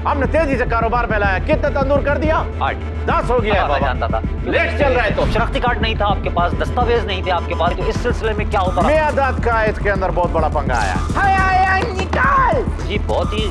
हमने तेजी से कारोबार फैलाया। कितने तंदूर कर दिया? 8। 10 हो गया है बाबा। जानता था लेट चल रहा है तो। शनाख्ती कार्ड नहीं था आपके पास, दस्तावेज नहीं थे आपके पास, तो इस सिलसिले में क्या होता है? मियादाद का इसके अंदर बहुत बड़ा पंगा आया। निकाल जी, बहुत ही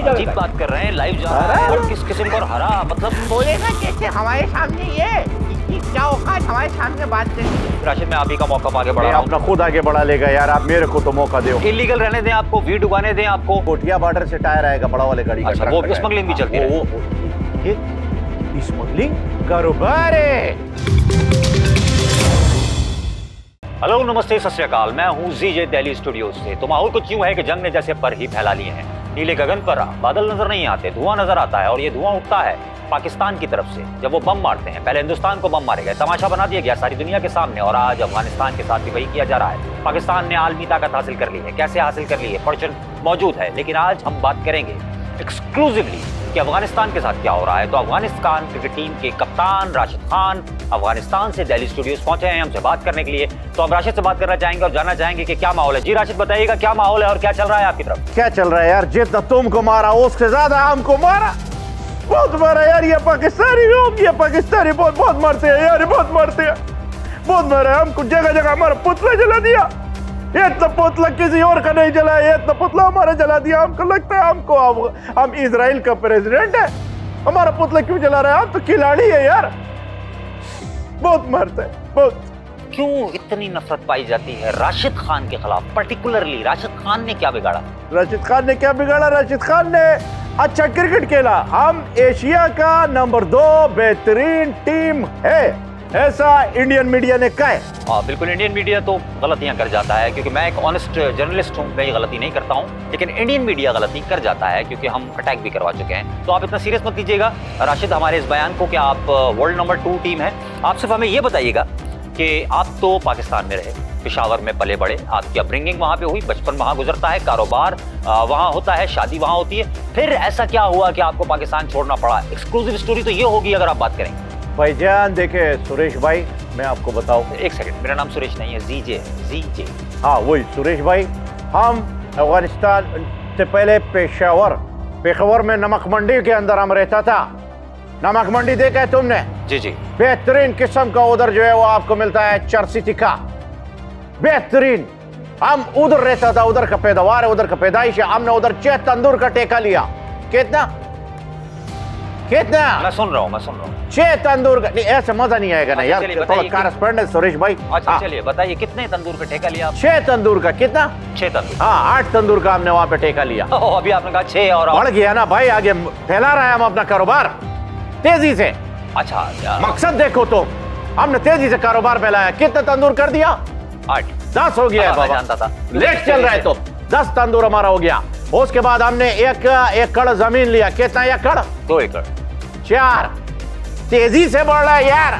अजीब बात कर रहे हैं, लाइव जा रहा है और किस किस्म को हरा, मतलब बोलेगा कैसे हमारे सामने? ये क्या औकात हमारे सामने बात करनी? राशिद, मैं आप ही का मौका आगे बढ़ा रहा हूं। अपना खुद आगे बढ़ा लेगा यार, आप मेरे को तो मौका दो। इलीगल रहने दें आपको, वीड उगाने दें आपको। कोटिया बॉर्डर से टायर आएगा बड़ा वाले गाड़ी का। अच्छा, वो स्मगलिंग भी चलती है। स्मगलिंग कारोबार है। हेलो, नमस्ते, सत श्री अकाल। मैं हूं जीजे दिल्ली स्टूडियोज से। तो माहौल कुछ यूं है कि जंग ने जैसे पर ही फैला लिए हैं। नीले गगन पर बादल नजर नहीं आते, धुआं नजर आता है, और ये धुआं उठता है पाकिस्तान की तरफ से। जब वो बम मारते हैं, पहले हिंदुस्तान को बम मारे गए, तमाशा बना दिया गया सारी दुनिया के सामने, और आज अफगानिस्तान के साथ भी वही किया जा रहा है। पाकिस्तान ने आलमी ताकत हासिल कर ली है। कैसे हासिल कर ली है? पर्चन मौजूद है, लेकिन आज हम बात करेंगे एक्सक्लूसिवली कि अफगानिस्तान के साथ क्या हो रहा है। तो अफगानिस्तान क्रिकेट टीम के कप्तान राशिद खान अफगानिस्तान से दिल्ली स्टूडियोज पहुंचे हैं हमसे बात करने के लिए। तो हम राशिद से बात करना चाहेंगे और जानना चाहेंगे कि क्या माहौल है। जी राशिद, बताइएगा क्या माहौल है और क्या चल रहा है आपकी तरफ? क्या चल रहा है यार? जितना तुमको मारा उससे ज्यादा हमको मारा, बहुत मारा यार। ये पाकिस्तानी लोग, ये पाकिस्तानी बहुत मरते हैं यार, बहुत मरते हैं, बहुत मारा हमको। जगह जगह हमारा पुतला जला दिया। ये इतना पुतला किसी और का नहीं जला, ये इतना पुतला हमारा जला दिया। हमको लगता है हम इजराइल का प्रेसिडेंट है, हमारा पुतला क्यों जला रहा है? हम तो खिलाड़ी है यार, बहुत मरते हैं बहुत। क्यों इतनी नफरत पाई जाती है राशिद खान के खिलाफ? पर्टिकुलरली राशिद खान ने क्या बिगाड़ा? राशिद खान ने क्या बिगाड़ा? राशिद खान ने अच्छा क्रिकेट खेला। हम एशिया का नंबर 2 बेहतरीन टीम है, ऐसा इंडियन मीडिया ने कहा है। बिल्कुल, इंडियन मीडिया तो गलतियां कर जाता है, क्योंकि मैं एक ऑनेस्ट जर्नलिस्ट हूं, मैं ये गलती नहीं करता हूं, लेकिन इंडियन मीडिया गलती कर जाता है, क्योंकि हम अटैक भी करवा चुके हैं। तो आप इतना सीरियस मत लीजिएगा राशिद हमारे इस बयान को कि आप वर्ल्ड नंबर 2 टीम है। आप सिर्फ हमें ये बताइएगा कि आप तो पाकिस्तान में रहे, पेशावर में पले बड़े, आपकी अपब्रिंगिंग वहां पे हुई, बचपन वहां गुजरता है, कारोबार वहां होता है, शादी वहां होती है, फिर ऐसा क्या हुआ कि आपको पाकिस्तान छोड़ना पड़ा? एक्सक्लूसिव स्टोरी तो ये होगी अगर आप बात करेंगे। भाईजान देखे सुरेश भाई, मैं आपको बताऊं। एक सेकंड, मेरा नाम सुरेश नहीं है, जीजे। हाँ वही सुरेश भाई। हम अफगानिस्तान से पहले पेशावर में नमक मंडी के अंदर हम रहता था। नमक मंडी देखा है तुमने? जी। बेहतरीन किस्म का उधर जो है वो आपको मिलता है चरसी तिक्का, बेहतरीन। हम उधर रहता था, उधर का पैदावार है, उधर का पैदाइश है। हमने उधर 6 तंदूर का ठेका लिया। कितना? मैं सुन रहा हूँ 6 तंदूर का। नहीं, ऐसे मजा नहीं आएगा ना यार, थोड़ा कॉरेस्पॉन्डेंट सुरेश भाई। अच्छा चलिए बताइए, कितने तंदूर का ठेका लिया? 6 तंदूर का। कितना? 6 तंदूर। हाँ, 8 तंदूर का हमने वहां पे ठेका लिया। अभी आपने कहा 6 और बढ़ गया ना भाई, आगे फैला रहा है हम अपना कारोबार तेजी से। अच्छा, मकसद देखो तो, हमने तेजी से कारोबार फैलाया। कितने तंदूर कर दिया? 8। 10 हो गया है बाबा। जानता था लेट चल रहा है तो 10 तंदूर हमारा हो गया। उसके बाद हमने एक एकड़ जमीन लिया। कितना एकड़? 2 एकड़। 4। तेजी से बढ़ रहा है यार।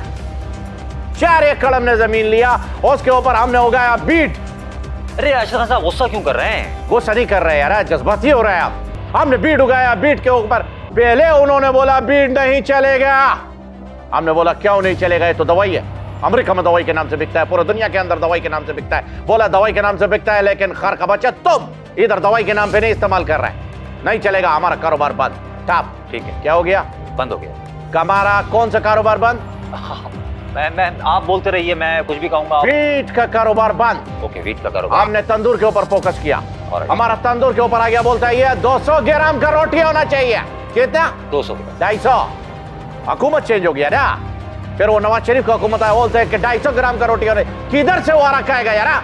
4 एकड़ हमने जमीन लिया, उसके ऊपर हमने उगाया बीट। अरे राशिद खान साहब, गुस्सा क्यों कर रहे हैं? गुस्सा नहीं कर रहे यार, जज्बाती हो रहा है आप। हमने बीट उगाया, बीट के ऊपर पहले उन्होंने बोला बीट नहीं चलेगा। हमने बोला क्यों नहीं चलेगा? ये तो दवाई है, अमेरिका में दवाई के नाम से बिकता है, पूरी दुनिया के अंदर दवाई के नाम से बिकता है। बोला दवाई के नाम से बिकता है, लेकिन खर का बच्चा तुम इधर दवाई के नाम पे नहीं इस्तेमाल कर रहे हैं, नहीं चलेगा, हमारा कारोबार बंद। टाप। ठीक है, क्या हो गया? बंद हो गया। हमारा कौन सा कारोबार बंद? मैं आप बोलते रहिए, मैं कुछ भी कहूंगा। वीट का कारोबार बंद। ओके, वीट का कारोबार। हमने तंदूर के ऊपर फोकस किया। और हमारा तंदूर के ऊपर आ गया, बोलता है ये 200 ग्राम का रोटी होना चाहिए। कितना? 200। 250। हुकूमत चेंज हो गया ना, फिर वो नवाज शरीफ का हुकूमत है, बोलते हैं कि 250 ग्राम का रोटी होने। किधर से वो आ रखा है यार?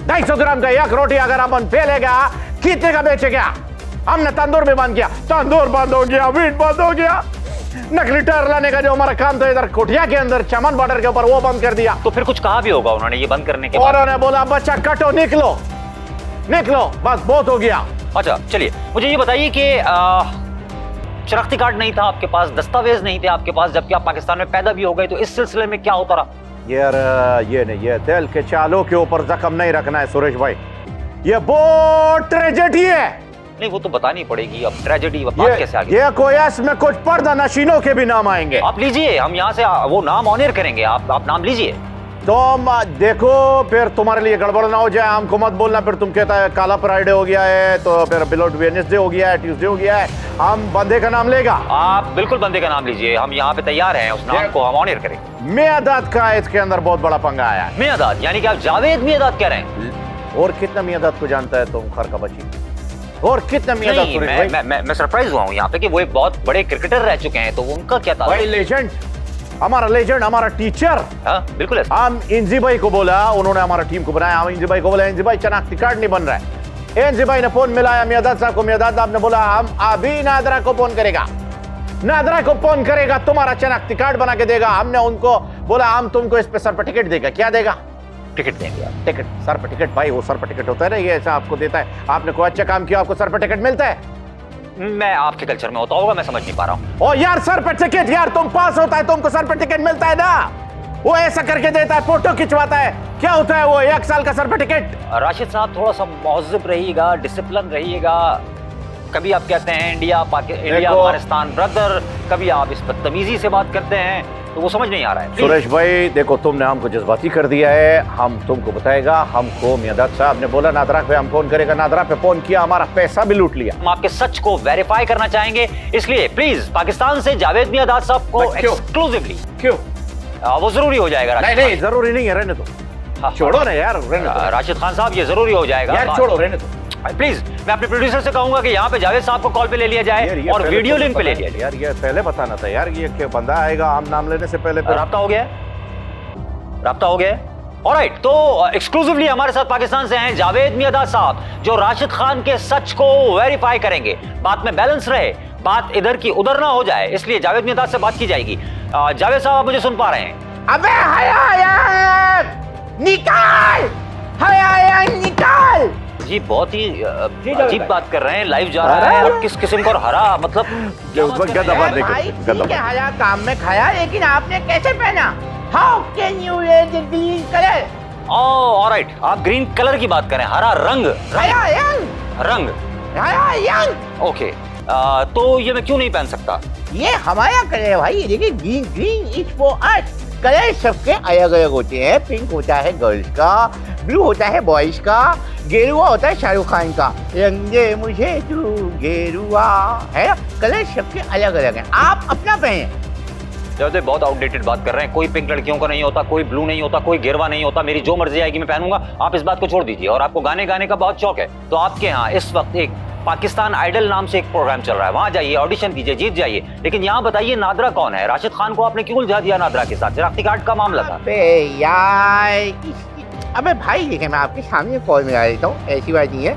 250 ग्राम का एक रोटी अगर अपन फैलेगा, कितने का बेचेगा? हमने तंदूर भी बंद किया, तंदूर बंद हो गया, वीट बंद हो गया। नकली टायर लाने का जो हमारा काम था इधर कोठिया के अंदर चमन बॉर्डर के ऊपर, वो बंद कर दिया। तो फिर कुछ कहा भी होगा उन्होंने ये बंद करने के बाद? उन्होंने बोला बच्चा कटो, निकलो, बस बहुत हो गया। अच्छा चलिए, मुझे ये बताइए कि शनाख्ती कार्ड नहीं था आपके पास, दस्तावेज नहीं थे आपके पास, जबकि आप पाकिस्तान में पैदा भी हो गए, तो इस सिलसिले में क्या होता रहा? यार ये नहीं, ये दिल के चालों के ऊपर जख्म नहीं रखना है सुरेश भाई, ये बहुत ट्रेजेडी है। नहीं, वो तो बतानी पड़ेगी। अब ट्रेजेडी बात कैसे आगे? ये कोई इसमें कुछ पर्दा नशीनों के भी नाम आएंगे। आप लीजिए, हम यहाँ से वो नाम ऑनर करेंगे। आप नाम लीजिए। तुम देखो, फिर तुम्हारे लिए गड़बड़ ना हो जाए, हमको मत बोलना फिर तुम कहता है काला फ्राइडे हो गया है, तो फिर बिलोड वेडनेसडे हो गया है, ट्यूसडे हो गया है। हम बंदे का नाम लेगा। आप बिल्कुल बंदे का नाम लीजिए, हम यहाँ पे तैयार हैं, उस नाम को हम ऑनर करें। मियादाद का इसके अंदर बहुत बड़ा पंगा आया है। मियादाद यानी कि आप जावेद मियादाद कह रहे हैं? और कितना मियादाद को जानता है तुम खर का बची? और कितना मियादाद को? मैं सरप्राइज हुआ हूँ यहाँ पे कि वो एक बहुत बड़े क्रिकेटर रह चुके हैं, तो उनका क्या था? भाई लेजेंड, हमारा लेजेंड, हमारा टीचर। हाँ बिल्कुल ऐसा। हम इंजी भाई को बोला, उन्होंने हमारा टीम को बनाया। हम इंजी भाई को बोला, इंजी भाई शनाख्ती कार्ड नहीं बन रहा है। इंजी भाई ने फोन मिलाया मियादाद साहब को। मियादाद साहब ने बोला हम अभी नादरा को फोन करेगा, नादरा को फोन करेगा, तुम्हारा शनाख्ती कार्ड बना के देगा। हमने उनको बोला हम तुमको इस पे सर पर टिकट देगा। क्या देगा? टिकट देंगे आप। टिकट, सर पर टिकट। भाई वो सर पर टिकट होता है ना, ये ऐसा आपको देता है। आपने कोई अच्छा काम किया, आपको सर पर टिकट मिलता है? मैं आपके कल्चर में होता होगा, मैं समझ नहीं पा रहा हूँ। ओ यार सर पर टिकट, यार तुम पास होता है तुमको सर पर टिकट मिलता है ना। वो ऐसा करके देता है, फोटो खिंचवाता है। क्या होता है वो 1 साल का सर पर टिकट? राशिद साहब थोड़ा सा मौजूद रहिएगा, डिसिप्लिन रहिएगा। कभी आप कहते हैं इंडिया अफगानिस्तान ब्रदर, कभी आप इस बदतमीजी से बात करते हैं, तो वो समझ नहीं आ रहा है। सुरेश भाई देखो, तुमने हमको जज्बाती कर दिया है। हम तुमको बताएगा। हमको मियादाद साहब ने बोला नादरा पे हम फोन करेगा, नादरा पे फोन किया, हमारा पैसा भी लूट लिया। हम आपके सच को वेरीफाई करना चाहेंगे, इसलिए प्लीज पाकिस्तान से जावेद मियादाद साहब को एक्सक्लूसिवली। क्यों? वो जरूरी हो जाएगा। नहीं जरूरी नहीं है, रहने दो। छोड़ो ना यार, रहने दो। राशिद खान साहब ये जरूरी हो जाएगा यार, छोड़ो, रहने दो प्लीज। मैं अपने प्रोड्यूसर से कहूंगा कि यहाँ पे जावेद साहब को कॉल पे ले लिया जाए और वीडियो लिंक पे ले लिया जाए। यार ये पहले बताना था यार, ये क्या बंदा आएगा हम नाम लेने से पहले। राब्ता हो गया, राब्ता हो गया। ऑलराइट, तो एक्सक्लूसिवली हमारे साथ पाकिस्तान से हैं जावेद मियादाद साहब, जो राशिद खान के सच को वेरीफाई करेंगे। बात में बैलेंस रहे, बात इधर की उधर ना हो जाए, इसलिए जावेद मियादाद से बात की जाएगी। जावेद साहब आप मुझे सुन पा रहे हैं? अबे हया निकाल, हया निकाल। जी बहुत ही अजीब बात कर रहे हैं, लाइव जा रहा है और किस किस्म को हरा, मतलब हया काम में खाया, लेकिन आपने कैसे पहना? How can you wear the green colour? All right, आप ग्रीन कलर की बात करें, हरा रंग। रंग ओके, तो ये मैं क्यों नहीं पहन सकता? ये हमारा कलर है भाई। देखिए green is for us. Colour सबके अलग अलग होते हैं। पिंक होता है गर्ल्स का, ब्लू होता है बॉयज का, गेरुआ होता है शाहरुख खान का। रंगे मुझे तू गेरुआ, है ना? कलर सबके अलग अलग हैं, आप अपना पहने। जब बहुत आउटडेटेड बात कर रहे हैं। कोई पिंक लड़कियों का नहीं होता, कोई ब्लू नहीं होता, कोई गेरुआ नहीं होता। मेरी जो मर्जी आएगी मैं पहनूंगा, आप इस बात को छोड़ दीजिए। और आपको गाने गाने का बहुत शौक है, तो आपके यहाँ इस वक्त एक पाकिस्तान आइडल नाम से एक प्रोग्राम चल रहा है, वहां जाइए, ऑडिशन कीजिए, जीत जाइए। लेकिन यहाँ बताइए नादरा कौन है? राशिद खान को आपने क्यों उलझा दिया नादरा के साथ? शनाख्ती कार्ड का मामला था। अबे यार, अबे भाई देखिए, मैं आपके सामने कॉल मिला देता हूँ, ऐसी बात नहीं है।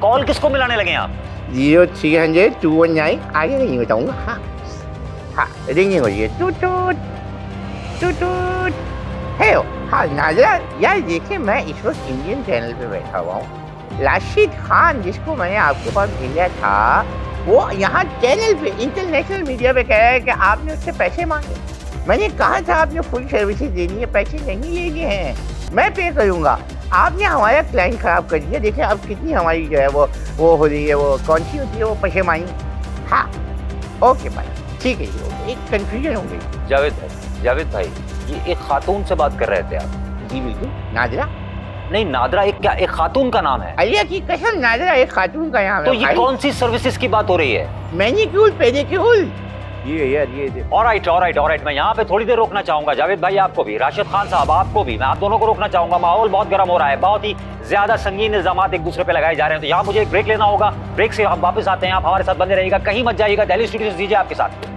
कॉल किसको मिलाने लगे आप? 0300 219, आगे नहीं बताऊंगा। हाँ हाँ, रिंगिंग हो रही है, टूट है। हाँ नादरा यार, देखिए मैं इस वक्त इंडियन चैनल पे बैठा हुआ हूँ। राशिद खान जिसको मैंने आपके पास भेजा था, वो यहाँ चैनल पे इंटरनेशनल मीडिया पे कह रहा है कि आपने उससे पैसे मांगे। मैंने कहा था आपने फुल सर्विसेज देनी है, पैसे नहीं लेने हैं, मैं पे करूँगा। आपने हमारा क्लाइंट खराब कर दिया। देखिए अब कितनी हमारी जो है वो हो रही है, वो कौन सी होती है वो पशेमानी। हाँ ओके भाई, ठीक है जी, एक कन्फ्यूजन हो गई। जावेद भाई ये एक खातून से बात कर रहे थे आप? जी बिल्कुल। नादरा? नहीं, नादरा एक क्या, एक खातून का नाम है? अल्लाह की कसम, नादरा एक खातून का नाम है। तो ये कौन सी सर्विसेज की बात हो रही है? Manicure pedicure. ये यार ये ऑलराइट, मैं यहाँ पे थोड़ी देर रोकना चाहूंगा। जावेद भाई आपको भी, राशिद खान साहब आपको भी, मैं आप दोनों को रोकना चाहूंगा। माहौल बहुत गर्म हो रहा है, बहुत ही ज्यादा संगीन इल्जामात एक दूसरे पे लगाए जा रहे हैं। तो यहाँ मुझे एक ब्रेक लेना होगा, ब्रेक से हम वापस आते हैं। आप हमारे साथ बने रहिएगा, कहीं मत जाइएगा। दिल्ली स्टूडियोज दीजिए आपके साथ।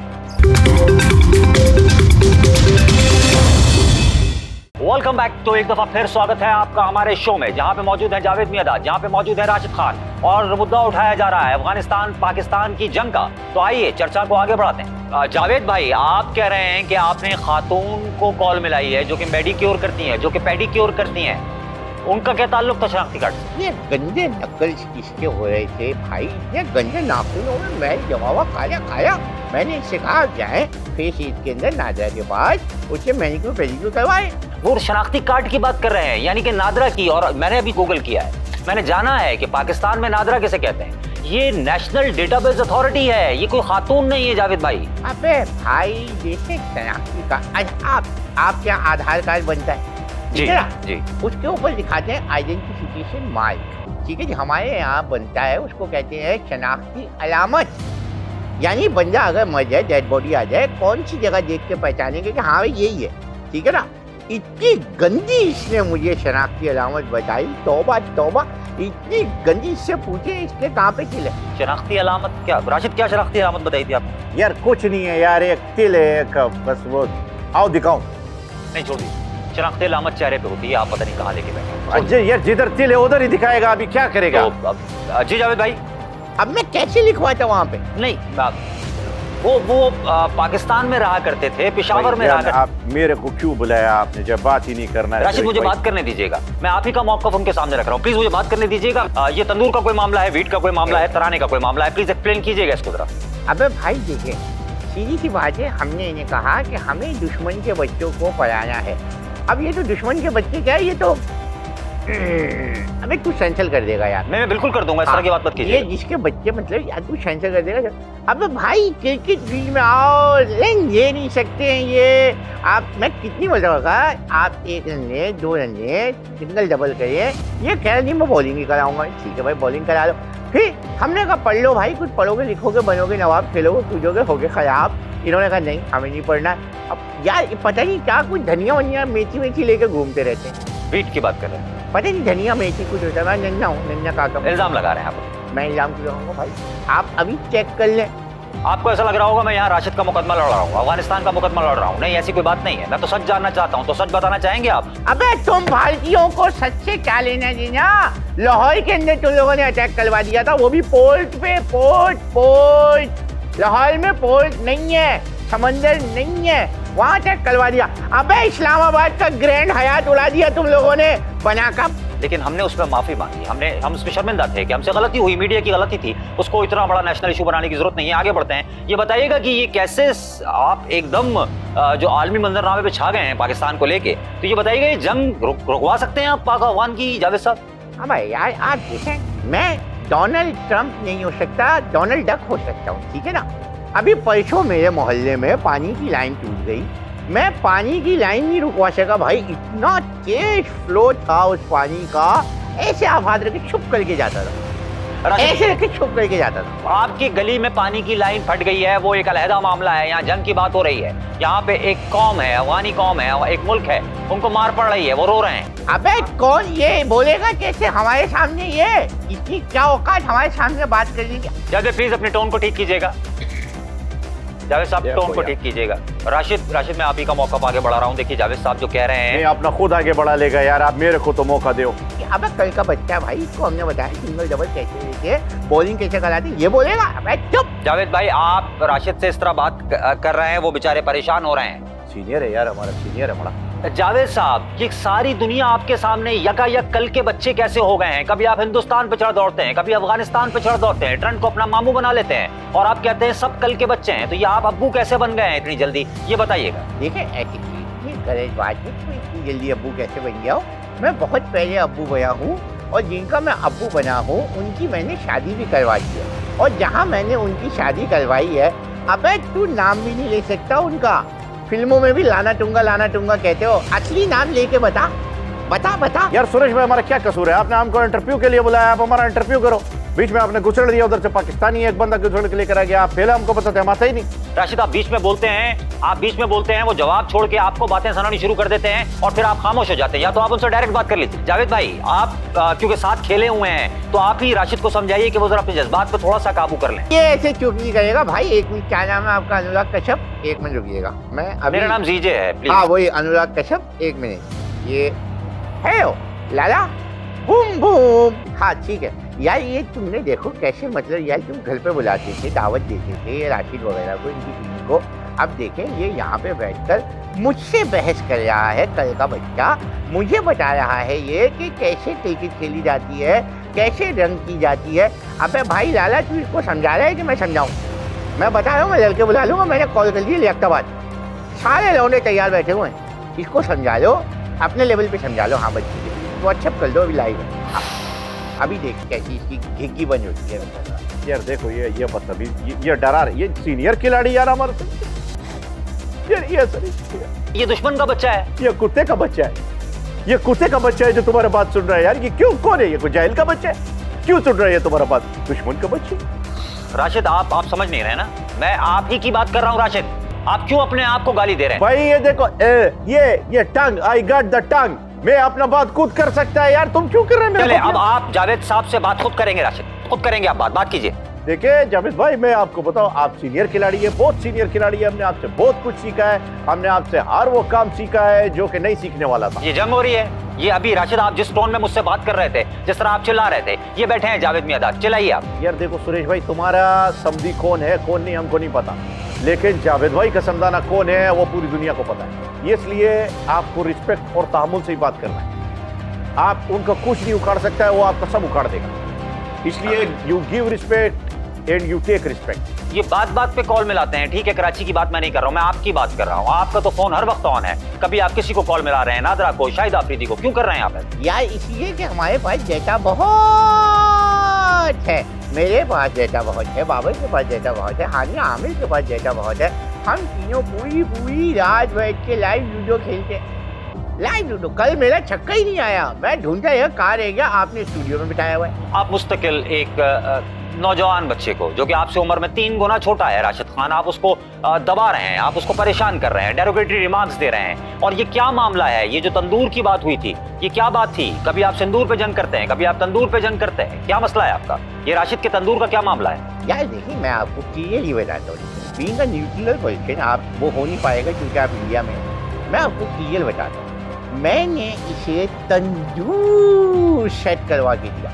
Welcome back. तो एक दफा फिर स्वागत है आपका हमारे शो में, जहां पे मौजूद है जावेद मियादाद, जहां पे मौजूद है राशिद खान, और मुद्दा उठाया जा रहा है अफगानिस्तान पाकिस्तान की जंग का। तो आइए चर्चा को आगे बढ़ाते हैं। जावेद भाई, आप कह रहे हैं कि आपने खातून को कॉल मिलाई है जो कि मेडिक्योर करती हैं, जो कि पेडिक्योर करती हैं, उनका क्या ताल्लुक था शनाख्ती कार्ड से? ये गंदे नकल किसके हो रहे थे भाई? ये गंदे नाखूनों में मैं जमावा खाया। मैंने इससे कहा जाए फेस ईद के अंदर नादरा के पास, उसे मैनिक्योर पेडिक्योर करवाए। वो शनाख्ती कार्ड की बात कर रहे हैं, यानी कि नादरा की। और मैंने अभी गूगल किया है, मैंने जाना है कि पाकिस्तान में नादरा किसे कहते हैं। ये नेशनल डेटाबेस अथॉरिटी है, ये कोई खातून नहीं है जावेद भाई। अबे भाई, जैसे शनाख्ती कार्ड, आप क्या आधार कार्ड बनता है, जी है ना? जी। उसके ऊपर दिखाते हैं आइडेंटिफिकेशन मार्क। ठीक है जी, हमारे यहाँ बनता है, उसको कहते हैं शनाख्ती अलामत। यानी बंदा अगर मर जाए, डेड बॉडी आ जाए, कौन सी जगह देख के पहचानेंगे कि हाँ भाई यही है। ठीक है ना? इतनी गंदी इसने मुझे शनाख्ती अलामत बताई, तौबा तौबा, इतनी गंदी। इससे पूछे इसके कहाँ पे तिल है। शनाख्ती अलामत क्या राशिद, क्या शनाख्ती अलामत बताई थी आपने? यार कुछ नहीं है यार, एक तिल है एक, बस वो। आओ दिखाऊं? नहीं छोड़ दीजिए, शनाख्ती अलामत चेहरे पे होती है, आप पता नहीं कहाँ लेके बैठे। अजय यार, जिधर तिल है उधर ही दिखाएगा, अभी क्या करेगा? तो अब जी जावेद भाई, अब मैं कैसे लिखवाता वहाँ पे? नहीं वो पाकिस्तान में रहा करते थे, पेशावर में रहा करते। आप मेरे को क्यों बुलाया आपने, जब बात ही नहीं करना है? राशिद मुझे बात करने दीजिएगा, मैं आप ही का मौक़िफ़ उनके सामने रख रहा हूँ, प्लीज मुझे बात करने दीजिएगा। ये तंदूर का कोई मामला है, वीट का कोई मामला है, तराने का कोई मामला है, प्लीज एक्सप्लेन कीजिएगा इसको जरा। अबे भाई देखिए, सीधी सी बात है, हमने इन्हें कहा कि हमें दुश्मन के बच्चों को पढ़ाना है। अब ये तो दुश्मन के बच्चे क्या है, ये तो अबे तू सेंसर कर देगा यार। मैं बिल्कुल कर दूंगा, इस तरह की बात मत कीजिए। ये जिसके बच्चे मतलब यार तू सेंसर कर देगा। अबे भाई क्रिकेट फील्ड में आओ, लेकिन ये नहीं सकते हैं ये आप। मैं कितनी मजा होगा, आप 1 रन ले, 2 रन ले, सिंगल डबल करिए। ये कह रही मैं बॉलिंग ही कराऊंगा। ठीक है भाई, बॉलिंग करा लो। फिर हमने कहा पढ़ लो भाई, कुछ पढ़ोगे लिखोगे बनोगे नवाब, खेलोगे कूदोगे होगे खराब। इन्होंने कहा नहीं हमें नहीं पढ़ना। अब यार पता नहीं क्या कुछ धनिया वनिया मेथी वेथी लेकर घूमते रहते हैं। वीट की बात कर रहे हैं? पता नहीं धनिया मेथी कुछ होता है। मैं नन्ना हूँ, नन्ना काका। इल्जाम लगा रहे हैं आप? मैं इल्जाम क्यों लगाऊंगा भाई, आप अभी चेक कर लें। आपको ऐसा लग रहा होगा मैं यहाँ राशिद का मुकदमा लड़ रहा हूँ, अफगानिस्तान का मुकदमा लड़ रहा हूँ। नहीं, ऐसी कोई बात नहीं है, मैं तो सच जानना चाहता हूँ। तो सच बताना चाहेंगे आप? अबे तुम भारतीयों को सच से क्या लेना देना? लाहौर के अंदर तुम लोगों ने अटैक करवा दिया था, वो भी पोर्ट पे। पोर्ट लाहौर में पोर्ट नहीं है, समंदर नहीं है, वहां अटैक करवा दिया। अबे इस्लामाबाद का ग्रैंड हयात उड़ा दिया तुम लोगों ने बनाकर। लेकिन हमने उस पर माफी मांगी, हम उस पर शर्मिंदा थे कि हमसे गलती हुई, मीडिया की गलती थी। उसको इतना बड़ा नेशनल इशू बनाने की जरूरत नहीं है। आगे बढ़ते हैं, ये बताइएगा कि ये कैसे आप एकदम जो आलमी मंजरनामे पे छा गए हैं पाकिस्तान को लेके, तो ये बताइएगा ये जंग रुकवा सकते हैं आप पाक अफगान की, जावेद साहब? अब यार आप देखें, मैं डोनाल्ड ट्रंप नहीं हो सकता, डोनाल्ड डक हो सकता हूँ। ठीक है ना? अभी परसों मेरे मोहल्ले में पानी की लाइन टूट गई, मैं पानी की लाइन नहीं रुकवा सका भाई। इतना तेज फ्लो था उस पानी का, ऐसे आप हाथ रख के छुप करके जाता था, ऐसे रख के छुप करके जाता था। आपकी गली में पानी की लाइन फट गई है, वो एक अलहदा मामला है। यहाँ जंग की बात हो रही है, यहाँ पे एक कौम है, अफगानी कौम है, एक मुल्क है, उनको मार पड़ रही है, वो रो रहे हैं। अबे कौन ये बोलेगा कैसे हमारे सामने, ये इतनी क्या औकात हमारे सामने बात कर लीजिए। जावेद प्लीज अपने टोन को ठीक कीजिएगा, जावेद साहब टोन को ठीक कीजिएगा। राशिद मैं आप ही का मौका आगे बढ़ा रहा हूँ। देखिए जावेद साहब जो कह रहे हैं, नहीं अपना खुद आगे बढ़ा लेगा यार, आप मेरे को तो मौका दो। अब कल का बच्चा भाई, इसको हमने बताया सिंगल डबल कैसे लेके बॉलिंग कैसे कराती, ये बोलेगा? अबे चुप। जावेद भाई आप राशिद से इस तरह बात कर रहे हैं, वो बेचारे परेशान हो रहे हैं। सीनियर है यार, हमारा सीनियर है बड़ा। जावेद साहब, ये सारी दुनिया आपके सामने यकायक कल के बच्चे कैसे हो गए हैं? कभी आप हिंदुस्तान पे चढ़ दौड़ते हैं, कभी अफगानिस्तान पे चढ़ दौड़ते हैं, ट्रंप को अपना मामू बना लेते हैं, और आप कहते हैं सब कल के बच्चे हैं। तो ये आप अब्बू कैसे बन गए हैं इतनी जल्दी, ये बताइएगा। देखिए ऐसी ये गलत बात है, तो इतनी जल्दी अब्बू कैसे बन गया हूँ? मैं बहुत पहले अब्बू बना हूँ, और जिनका मैं अब्बू बना हूँ उनकी मैंने शादी भी करवा दी है। और जहाँ मैंने उनकी शादी करवाई है, अबे तू नाम भी नहीं ले सकता उनका। फिल्मों में भी लाना टूंगा कहते हो, असली नाम लेके बता बता बता। यार सुरेश भाई, हमारा क्या कसूर है? आपने हमको इंटरव्यू के लिए बुलाया, आप हमारा इंटरव्यू करो। बीच में आपने घुसड़ दिया, उधर से पाकिस्तानी एक बंदा घुसड़ के लेकर आ गया, आप पहले हमको बताते, हम आता ही नहीं। राशिद आप बीच में बोलते हैं, वो जवाब छोड़ के आपको बातें सुनानी शुरू कर देते हैं, और फिर आप खामोश हो जाते हैं। या तो आप उनसे डायरेक्ट बात कर लीजिए। जावेद भाई आप क्योंकि साथ खेले हुए हैं, तो आप ही राशिद को समझाइए कि वो जरा अपने जज्बात पे थोड़ा सा काबू कर लें। ये ऐसे चुप नहीं करेगा भाई। 1 मिनट, क्या नाम है आपका? अनुराग कश्यप। 1 मिनट रुकिएगा, मैं अभी। मेरा नाम जीजे है, प्लीज। हाँ वही अनुराग कश्यप। 1 मिनट, ये है ओ, लाला बूम बूम। हाँ ठीक है यार, ये तुमने देखो कैसे, मतलब यार तुम घर पे बुलाते थे, दावत देते थे ये राशिद वगैरह को, इनकी टीम को। अब देखें ये यहाँ पे बैठकर मुझसे बहस कर रहा है, कल का बच्चा मुझे बता रहा है ये कि कैसे क्रिकेट खेली जाती है, कैसे रंग की जाती है। अबे भाई लाला, तू इसको समझा रहा है कि मैं समझाऊँ? मैं बता रहा हूँ, मैं लड़के बुला लूँगा, मैंने कॉल कर लिया लियाकताबाद, सारे लौंडे तैयार बैठे हुए हैं। इसको समझा लो, अपने लेवल पे समझा लो। हाँ बच्चे व्हाट्सएप कर दो, अभी लाइव है। अभी देख कैसी इसकी घिग्गी बन होती है। यार देखो ये बदतमीज, ये डरा रही, ये सीनियर खिलाड़ी यार हमारे से। ये दुश्मन का बच्चा है, ये कुत्ते का बच्चा है। ये कुत्ते का बच्चा है जो तुम्हारा बात सुन रहा है यार। ये क्यों, कौन है ये? कोई जाहिल का बच्चा है? क्यों सुन रहा है तुम्हारा बात? दुश्मन का बच्चा। राशिद आप समझ नहीं रहे ना, मैं आप ही की बात कर रहा हूँ। राशिद आप क्यों अपने आप को गाली दे रहे हैं? भाई ये देखो, ये टंग, आई गॉट द टंग, मैं अपना बात खुद कर सकता है यार, तुम क्यों कर रहे हैं? चले अब आप जावेद साहब से बात खुद करेंगे। राशिद खुद करेंगे, आप बात कीजिए। देखिए जावेद भाई, मैं आपको बताऊं, आप सीनियर खिलाड़ी है, बहुत सीनियर खिलाड़ी है। हमने आपसे बहुत कुछ सीखा है, हमने आपसे हर वो काम सीखा है जो कि नहीं सीखने वाला था। ये जंग हो रही है। ये अभी राशिद आप जिस टोन में मुझसे बात कर रहे थे, जिस तरह आप चिल्ला रहे थे, ये बैठे हैं जावेद मियादाद, चिल्लाइए आप। यार देखो सुरेश भाई, तुम्हारा समधी कौन है कौन नहीं हमको नहीं पता, लेकिन जावेद भाई का समझाना कौन है वो पूरी दुनिया को पता है। इसलिए आपको रिस्पेक्ट और तहम्मुल से ही बात करना है। आप उनका कुछ नहीं उखाड़ सकता है, वो आपका सब उखाड़ देगा। इसलिए you give respect and you take respect. ये बात बात पे कॉल मिलाते हैं, ठीक है? कराची की बात मैं नहीं कर रहा हूँ, मैं आपकी बात कर रहा हूँ। आपका तो फोन हर वक्त ऑन है, कभी आप किसी को कॉल मिला रहे हैं, नादरा को, शाहिद आफरीदी को, क्यों कर रहे हैं आप? यार इसलिए कि हमारे पास डेटा बहुत है, मेरे पास डेटा बहुत है, बाबर के पास डेटा बहुत है, हानिया आमिर के पास डेटा बहुत है। हम तीनों पूरी रात बैठ के लाइव लूडो खेलते हैं। लाइव लूडो, कल मेरा छक्का ही नहीं आया, मैं ढूंढता है कहाँ रह गया, आपने स्टूडियो में बिठाया हुआ है। आप मुस्तकिल एक नौजवान बच्चे को, जो कि आपसे उम्र में 3 गुना छोटा है, राशिद खान, आप उसको दबा रहे हैं, आप उसको परेशान कर रहे हैं, डेरोगेटरी रिमार्क्स दे रहे हैं। और ये क्या मामला है? ये जो तंदूर की बात हुई थी, ये क्या बात थी? कभी आप सिंदूर पे जंग करते हैं, कभी आप तंदूर पे जंग करते हैं, क्या मसला है आपका? ये राशिद के तंदूर का क्या मामला है? यार देखिए, मैं आपको क्लियरली बताता हूँ, बीइंग अ न्यूट्रल पर्सन आप वो हो नहीं पाएगा क्योंकि आप इंडिया में हैं। मैं आपको क्लियर बताता हूँ, मैंने इसे तंदूर सेट करवा के दिया।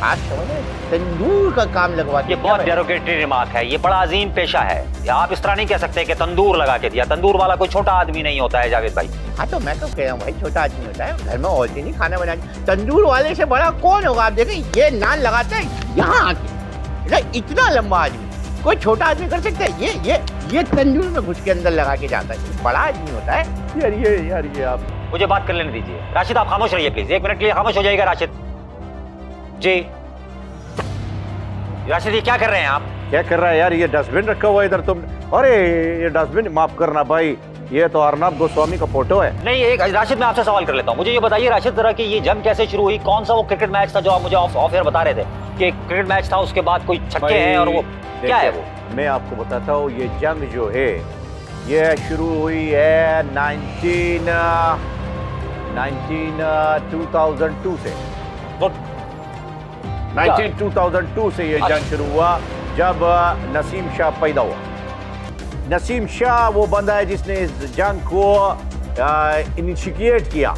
आप समझ रहे हैं? तंदूर का काम लगवा के। ये बहुत डेरोगेटरी रिमार्क है, ये बड़ा अजीम पेशा है। या आप इस तरह नहीं कह सकते कि तंदूर लगा के दिया। तंदूर वाला कोई छोटा आदमी नहीं होता है जावेद भाई। हाँ तो मैं तो कह रहा हूँ भाई, छोटा आदमी होता है, घर में औरतें नहीं खाना बनाती। तंदूर वाले से बड़ा कौन होगा? आप देखें, ये नान लगाता है यहाँ आके, इतना लंबा आदमी कोई छोटा आदमी कर सकता है? ये तंदूर में घुस के अंदर लगा के जाता है, बड़ा आदमी होता है। यार ये आप मुझे बात कर लेने दीजिए। राशिद आप खामोश रहिए प्लीज, 1 मिनट के लिए खामोश हो जाएगा राशिद जी। राशिद ये क्या कर रहे हैं आप? क्या कर रहा है यार? ये डस्टबिन रखा हुआ है इधर तुम। अरे ये डस्टबिन, माफ करना भाई, ये तो अर्नब गोस्वामी का फोटो है। नहीं, एक राशिद मैं आपसे सवाल कर लेता हूँ, मुझे ये बताइए राशिद जरा कि ये जंग कैसे शुरू हुई? कौन सा वो क्रिकेट मैच था जो आप मुझे ऑफ एयर बता रहे थे कि क्रिकेट मैच था, उसके बाद कोई छक्के हैं और वो क्या है? वो मैं आपको बताता हूँ, ये जंग जो है ये शुरू हुई है 2002 से। 2002 से ये जंग शुरू हुआ जब नसीम शाह पैदा हुआ। नसीम शाह वो बंदा है जिसने इस जंग को इनिशिएट किया।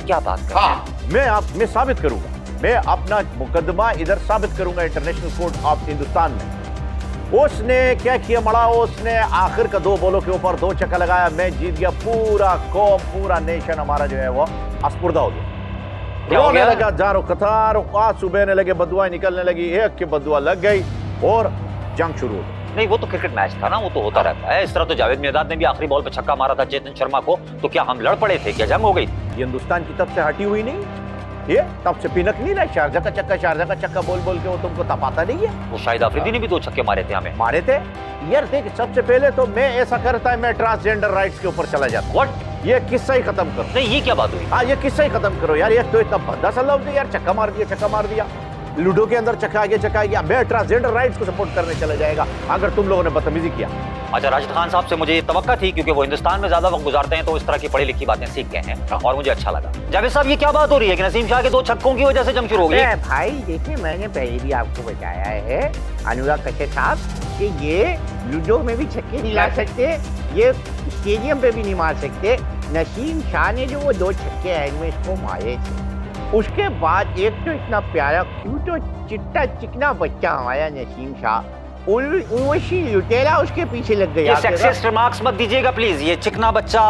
क्या बात कर रहे हैं? मैं साबित करूंगा, मैं अपना मुकदमा इधर साबित करूंगा इंटरनेशनल कोर्ट ऑफ हिंदुस्तान में। उसने क्या किया मड़ा, उसने आखिर का 2 बॉलों के ऊपर 2 छक्का लगाया, मैच जीत गया। पूरा कौम, पूरा नेशन हमारा जो है वो अस्पुर्दा हो गया, रोने लगा, जारो कतार, आंसू बहने लगे, बदुआएं निकलने लगी, एक की बदुआ लग गई और जंग शुरू हो गई। नहीं, वो तो क्रिकेट मैच था ना, वो तो होता रहता है। इस तरह तो जावेद मियादाद ने भी आखिरी बॉल पे छक्का मारा था चेतन शर्मा को, तो क्या हम लड़ पड़े थे? क्या जंग हो गई? ये हिंदुस्तान की तब से हटी हुई नहीं, ये तब से पिनक नहीं रहा। शारजा का चक्का बोल बोल के वो तुमको तपाता नहीं है। वो शाहिद आफरीदी ने भी 2 छक्के मारे थे हमें। मारे थे यार। देख, सबसे पहले तो मैं ऐसा करता है, मैं ट्रांसजेंडर राइट्स के ऊपर चला जाता। व्हाट? ये किस्सा ही खत्म करो। नहीं, ये क्या बात हुई? हाँ, ये किस्सा ही खत्म करो यार। ये तो इतना भद्दा सा लफ्ज़ है यार, छक्का मार दिया, लूडो के अंदर चक्का आ गया। मैं ट्रांसजेंडर राइट्स को सपोर्ट करने चला जाएगा अगर तुम लोगों ने बदतमीजी किया। अच्छा, राशिद खान साहब से मुझे ये तवक्का थी, क्योंकि वो हिंदुस्तान में ज्यादा वक्त गुजारते हैं तो इस तरह की पढ़ी लिखी बातें सीख गए हैं और मुझे अच्छा लगा। जावेद साहब, ये क्या बात हो रही है कि नसीम शाह के 2 छक्कों की वजह से जंग शुरू हो गई? भाई देखिए, मैंने पहले भी आपको बताया है अनुराग कश्यप साहब कि ये लूडो में भी छक्के नहीं ला सकते, ये स्टेडियम पे भी नहीं मार सकते। नसीम शाह ने जो वो 2 छक्के एंड में इसको मारे थे, उसके बाद एक तो इतना प्यारा क्यूट और चिट्टा चिकना बच्चा हमारा नसीम शाह, उर्वशी लुटेरा उसके पीछे लग गया। ये सेक्सिस्ट रिमार्क्स मत दीजिएगा प्लीज, ये चिकना बच्चा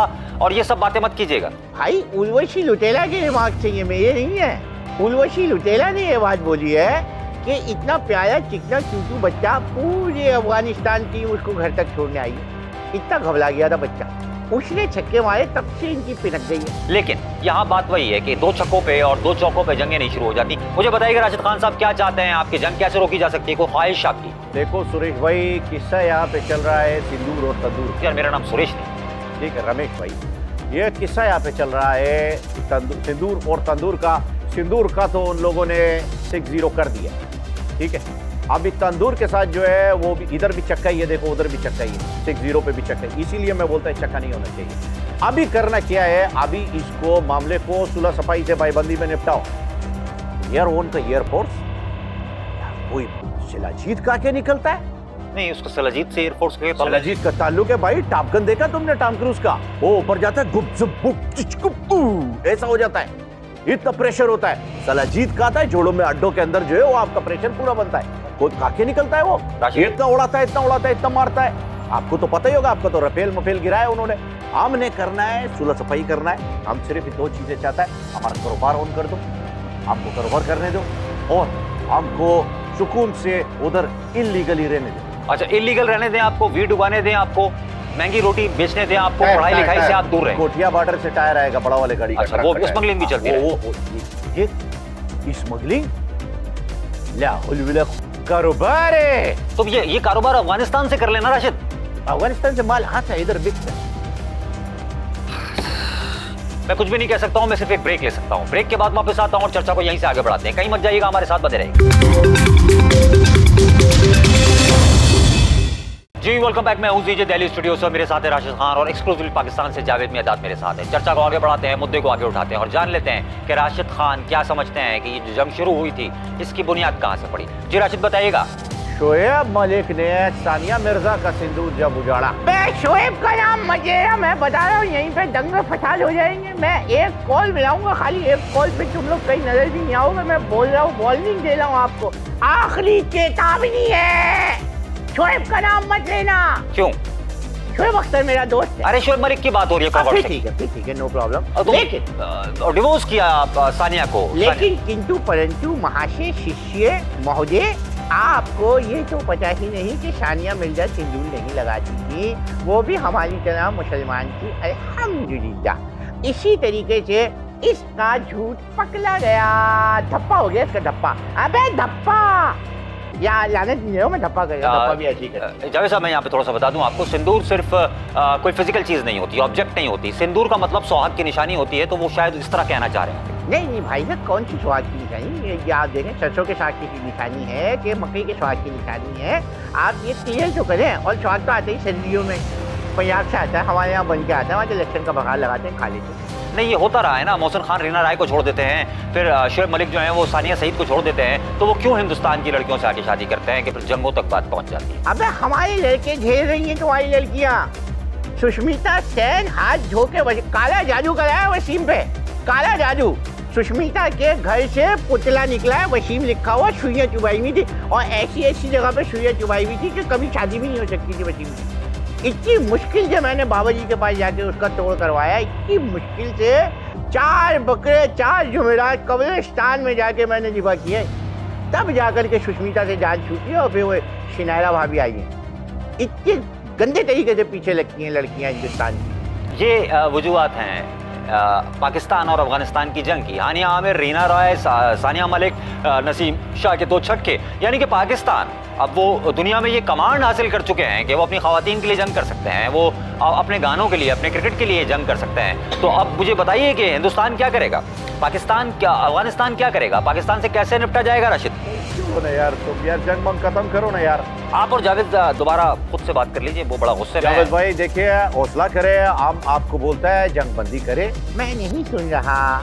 और ये सब बातें मत कीजिएगा। भाई उर्वशी लुटेरा के रिमार्क्स चाहिए, मेरे नहीं है। उर्वशी लुटेरा ने ये बात बोली है कि इतना प्यारा चिकना क्यूटू बच्चा, पूरे अफगानिस्तान टीम उसको घर तक छोड़ने आई, इतना घबरा गया था बच्चा, उसने छक्के मारे, तब से इनकी पिनक गई है। लेकिन यहाँ बात वही है कि 2 छक्कों पे और 2 चौकों पे जंगें नहीं शुरू हो जाती। मुझे बताइएगा राशिद खान साहब, क्या चाहते हैं? आपकी जंग कैसे रोकी जा सकती है? कोई ख्वाहिश आपकी? देखो सुरेश भाई, किस्सा यहाँ पे चल रहा है सिंदूर और तंदूर। यार मेरा नाम सुरेश नहीं। ठीक है रमेश भाई, ये किस्सा यहाँ पे चल रहा है सिंदूर और तंदूर का। सिंदूर का तो उन लोगों ने 6-0 कर दिया, ठीक है। अभी तंदूर के साथ जो है वो भी इधर भी चक्का ही है, देखो उधर भी चक्का ही है, 6-0 पे भी चक्का है। इसीलिए मैं बोलता है चक्का नहीं होना चाहिए। अभी करना क्या है, अभी इसको मामले को सुलह सफाई से भाईबंदी में निपटाओ। एयर ओन का एयरफोर्स कोई शिलाजीत का क्या निकलता है? नहीं, उसको शिलाजीत से एयरफोर्स के शिलाजीत का ताल्लुक है भाई। टॉप गन देखा तुमने टॉम क्रूज का? वो ऊपर जाता है गुप जुप बुप चिचकुप, ऐसा हो जाता है, इतना प्रेशर होता है। शिलाजीत का आता है जोड़ों में, अड्डों के अंदर जो है वो आपका प्रेशर पूरा बनता है। खुद काके निकलता है वो, इतना उड़ाता है, इतना उड़ाता है, इतना मारता है। आपको तो पता ही होगा, आपको तो रफेल मफेल गिराया उन्होंने। हमने करना है सुलह सफाई करना है। हम सिर्फ 2 चीजें चाहता है, हमारा कारोबार ऑन कर दो, हमको कारोबार करने दो, और हमको सुकून से उधर इलीगली रहने दो। अच्छा, इलीगल रहने दें आपको, वीड उगाने दें आपको, महंगी रोटी बेचने दें आपको, पढ़ाई लिखाई से आप दूर रहें। कोठिया बॉर्डर से टायर आएगा बड़ा वाले गाड़ी का। अच्छा, वो स्मगलिंग भी चलती है। ये स्मगलिंग कारोबार है। तो ये कारोबार अफगानिस्तान से कर लेना राशिद। अफगानिस्तान से माल आता है, इधर बिकता है। मैं कुछ भी नहीं कह सकता हूं, मैं सिर्फ एक ब्रेक ले सकता हूं। ब्रेक के बाद वापस आता हूं और चर्चा को यहीं से आगे बढ़ाते हैं। कहीं मत जाइएगा, हमारे साथ बने रहिए। जी वेलकम बैक। मैं हूं जीजे दिल्ली स्टूडियो से, मेरे साथ है राशिद खान और एक्सक्लूसिवली पाकिस्तान से जावेद मियादाद मेरे साथ है। चर्चा को आगे बढ़ाते हैं, मुद्दे को आगे उठाते हैं और जान लेते हैं कि राशिद खान क्या समझते हैं कि ये जो जंग शुरू हुई थी इसकी बुनियाद कहां से पड़ी। जी राशिद बताइएगा। शोएब मलिक ने सानिया मिर्जा का सिंदूर जब उजाड़ा। मैं शोएब का नाम मजेरा, मैं बता रहा हूँ यहीं पे दंगे फसाद हो जाएंगे। मैं एक कॉल मिलाऊंगा, खाली एक कॉल पे तुम लोग कहीं नजर भी नहीं आओगे। मैं बोल रहा हूँ, वार्निंग दे रहा हूँ आपको, आखिरी चेतावनी है, शोएब का नाम मत लेना। क्यों? शोएब अख्तर मेरा दोस्त है। अरे शोएब मलिक की बात हो रही है। ठीक है, नो प्रॉब्लम। लेकिन डिवोर्स किया आप सानिया को। लेकिन किंतु परंतु महाशय शिष्य महोदय, आपको ये तो पता ही नहीं कि सानिया मिर्जा सिंदूर नहीं लगाती थी, वो भी हमारी तरह मुसलमान थी, अल्हम्दुलिल्लाह। इसी तरीके से इसका झूठ पकड़ा गया, धप्पा हो गया इसका, धप्पा। अबे धप्पा, या लानत नहीं हो, मैं धप्पा कर गया, धप्पा भी ऐसी कर। जावेद साहब, मैं यहाँ पे थोड़ा सा बता दूं आपको, सिंदूर सिर्फ कोई फिजिकल चीज नहीं होती, ऑब्जेक्ट नहीं होती। सिंदूर का मतलब सौहाग की निशानी होती है, तो वो शायद इस तरह कहना चाह रहे हैं। नहीं भाई साहब, कौन सी सुहाग की निशानी? ये आप देखें, सरसों के साग की निशानी है कि मकई के सुहाग की निशानी है? आप ये क्लियर तो करें। और सुहाग तो आते ही सर्दियों में, पंजाब से आता है, हमारे यहाँ बन के आता है, वहाँ जो लक्षण का बघार लगाते हैं, खा लेते हैं। नहीं, ये होता रहा है ना। मोहसिन खान रीना राय को छोड़ देते हैं, फिर शोएब मलिक जो है वो सानिया सईद को छोड़ देते हैं, तो वो क्यों हिंदुस्तान की लड़कियों से आके शादी करते हैं कि फिर जंगों तक बात पहुंच जाती है? अबे हमारे लड़के झेल रही हैं तुम्हारी लड़कियाँ। सुष्मिता सेन हाथ धो के काला जादू कराया वसीम पे, काला जादू। सुष्मिता के घर से पुतला निकला है, वसीम लिखा हुआ, सुइयां चुभाई हुई थी, और ऐसी जगह पे सुइयां चुभाई हुई थी कि कभी शादी भी नहीं हो सकती थी वसीम की। इतनी मुश्किल से मैंने बाबा जी के पास जाके उसका तोड़ करवाया, इतनी मुश्किल से 4 बकरे 4 जुमेरात कब्रिस्तान में जाके मैंने जिबा किया, तब जाकर के सुष्मिता से जान छूटी और फिर वो शिनायरा भाभी आई है। इतने गंदे तरीके से पीछे लगती हैं लड़कियां हिंदुस्तान की। ये वजूहात हैं पाकिस्तान और अफगानिस्तान की जंग की। हानिया आमिर, रीना रॉय, सानिया मलिक, नसीम शाह के 2 छक्के, यानी कि पाकिस्तान अब वो दुनिया में ये कमांड हासिल कर चुके हैं कि वो अपनी खवातीन के लिए जंग कर सकते हैं, वो अपने गानों के लिए, अपने क्रिकेट के लिए जंग कर सकते हैं। तो अब मुझे बताइए कि हिंदुस्तान क्या करेगा, पाकिस्तान क्या, अफगानिस्तान क्या करेगा, पाकिस्तान से कैसे निपटा जाएगा? राशिद क्यों ना यार, तुम यार जंग मंग खत्म करो ना यार। आप और जावेद दोबारा खुद से बात कर लीजिए, वो बड़ा गुस्से में है। जावेद भाई देखिए, हौसला करे, हम आपको बोलता है जंग बंदी करे। मैं नहीं सुन रहा।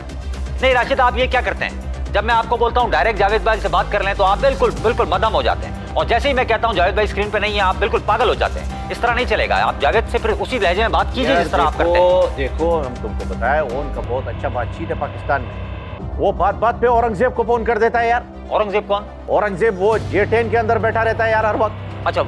नहीं राशिद, आप ये क्या करते हैं? जब मैं आपको बोलता हूँ डायरेक्ट जावेद भाई से बात कर लें तो आप बिल्कुल मदम हो जाते हैं, और जैसे ही मैं कहता हूँ जावेद भाई स्क्रीन पे नहीं है, आप बिल्कुल पागल हो जाते हैं। इस तरह नहीं चलेगा। आप जावेद से फिर उसी लहजे में बात कीजिए जिस तरह आप करते हैं। देखो, हम तुमको बताया, उनका बहुत अच्छा बातचीत है पाकिस्तान में। वो बात पे औरंगजेब को फोन कर देता है यार। औरंगजेब कौन? औरंगजेब वो J10 के अंदर बैठा रहता है यार हर वक्त। अच्छा,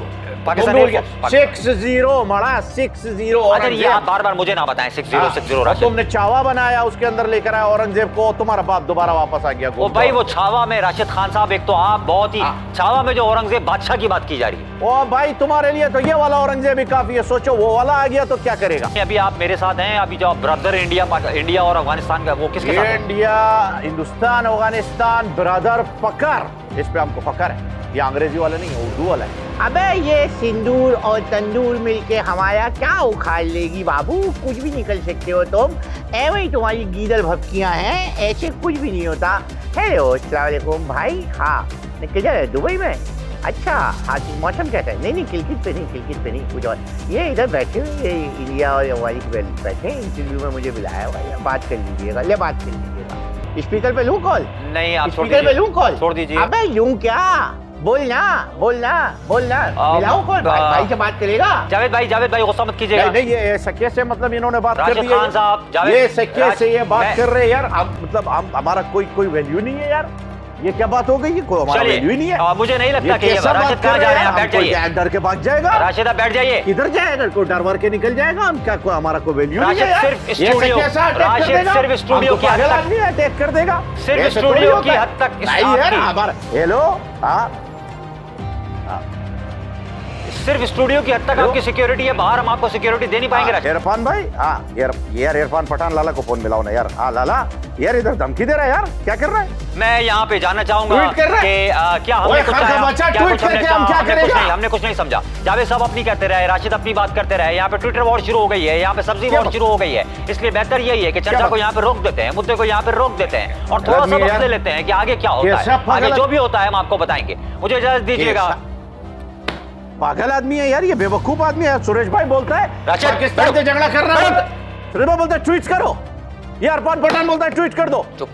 पाकिस्तान 6-0 मड़ा 6-0। अच्छा, ये आप बार मुझे ना बताएं 6-0 तुमने छावा बनाया, उसके अंदर लेकर आया औरंगजेब को, तुम्हारा बाप दोबारा वापस आ गया। ओ भाई, वो छावा में राशिद खान साहब, एक तो आप बहुत ही छावा में जो औरंगजेब बादशाह की बात की जा रही है। ओ भाई, तुम्हारे लिए तो ये वाला औरंगजेब ही काफी है, सोचो वो वाला आ गया तो क्या करेगा। अभी आप मेरे साथ हैं, अभी जो ब्रदर इंडिया और अफगानिस्तान का, वो किसके साथ? इंडिया, हिंदुस्तान, अफगानिस्तान ब्रदर फकर, इस पे हमको फकर है। ये अंग्रेजी वाला नहीं है, उर्दू वाला है। अबे ये सिंदूर और तंदूर मिलके हमारा क्या उखाड़ लेगी बाबू, कुछ भी निकल सकते हो तुम। ऐਵੇਂ ही तुम्हारी गीदड़ भपकियां हैं, ऐसे कुछ भी नहीं होता। हेलो अस्सलाम वालेकुम भाई। हाँ निकल जा रहे दुबई में? अच्छा हाँ मौसम कैसा है? नहीं किलकित पे नहीं कुछ और। ये इधर बैठे हुए इंडिया और हमारी बैठे इंटरव्यू में मुझे बुलाया हुआ, बात कर लीजिएगा। ले बात कर लीजिएगा। स्पीकर पे लूँ कॉल? नहीं आप स्पीकर पे लूँ कॉल? छोड़ दीजिए। अबे यूं क्या, बोलना मिलाओ कॉल। भाई से बात करेगा। जावेद भाई गुस्सा मत कीजिएगा। नहीं ये सख्य से मतलब इन्होंने बात कर दी है। खान साहब जावेद, ये सख्य से ये बात कर रहे हैं यार। मतलब हमारा कोई वैल्यू नहीं है यार। ये क्या बात हो गई? ये कोई हमारा वैल्यू ही नहीं है। मुझे नहीं लगता कि ये राशिद कहाँ जा रहे हैं। बैठ जाइए। डर के भाग जाएगा। राशिदा बैठ जाइए। किधर जाएगा? कोई डर वर के निकल जाएगा। हम क्या कोई हमारा कोई वैल्यू नहीं है। सिर्फ स्टूडियो की हद तक अटैक कर देगा। सिर्फ स्टूडियो की हद तक यार हमारा। हेलो सिर्फ स्टूडियो की हद तक आपकी सिक्योरिटी है, बाहर हम आपको सिक्योरिटी दे नहीं पाएंगे। इरफान भाई यार इरफान पठान लाला को फोन मिलाओ ना यार। लाला यार इधर धमकी दे रहा है यार, क्या कर रहा है? मैं यहाँ पे जानना चाहूंगा ट्वीट कर रहा है कि क्या हमने कुछ हमने कुछ नहीं समझा। जावेद साहब अपनी कहते रहे, राशिद अपनी बात करते रहे। यहाँ पे ट्विटर वॉर शुरू हो गई है, यहाँ पे सब्जी वॉर शुरू हो गई है। इसलिए बेहतर यही है कि चर्चा को यहाँ पे रोक देते हैं, मुद्दे को यहाँ पे रोक देते हैं और थोड़ा सा वक्त ले लेते हैं कि आगे क्या होता है। आगे जो भी होता है हम आपको बताएंगे। मुझे इजाजत दीजिएगा। पागल आदमी है यार, ये बेवकूफ आदमी है। सुरेश भाई बोलता है पाकिस्तान से झगड़ा कर रहा है। सुरेश भाई बोलता है ट्वीट करो। ये इरफान पठान बोलता है ट्वीट कर दो। चुप।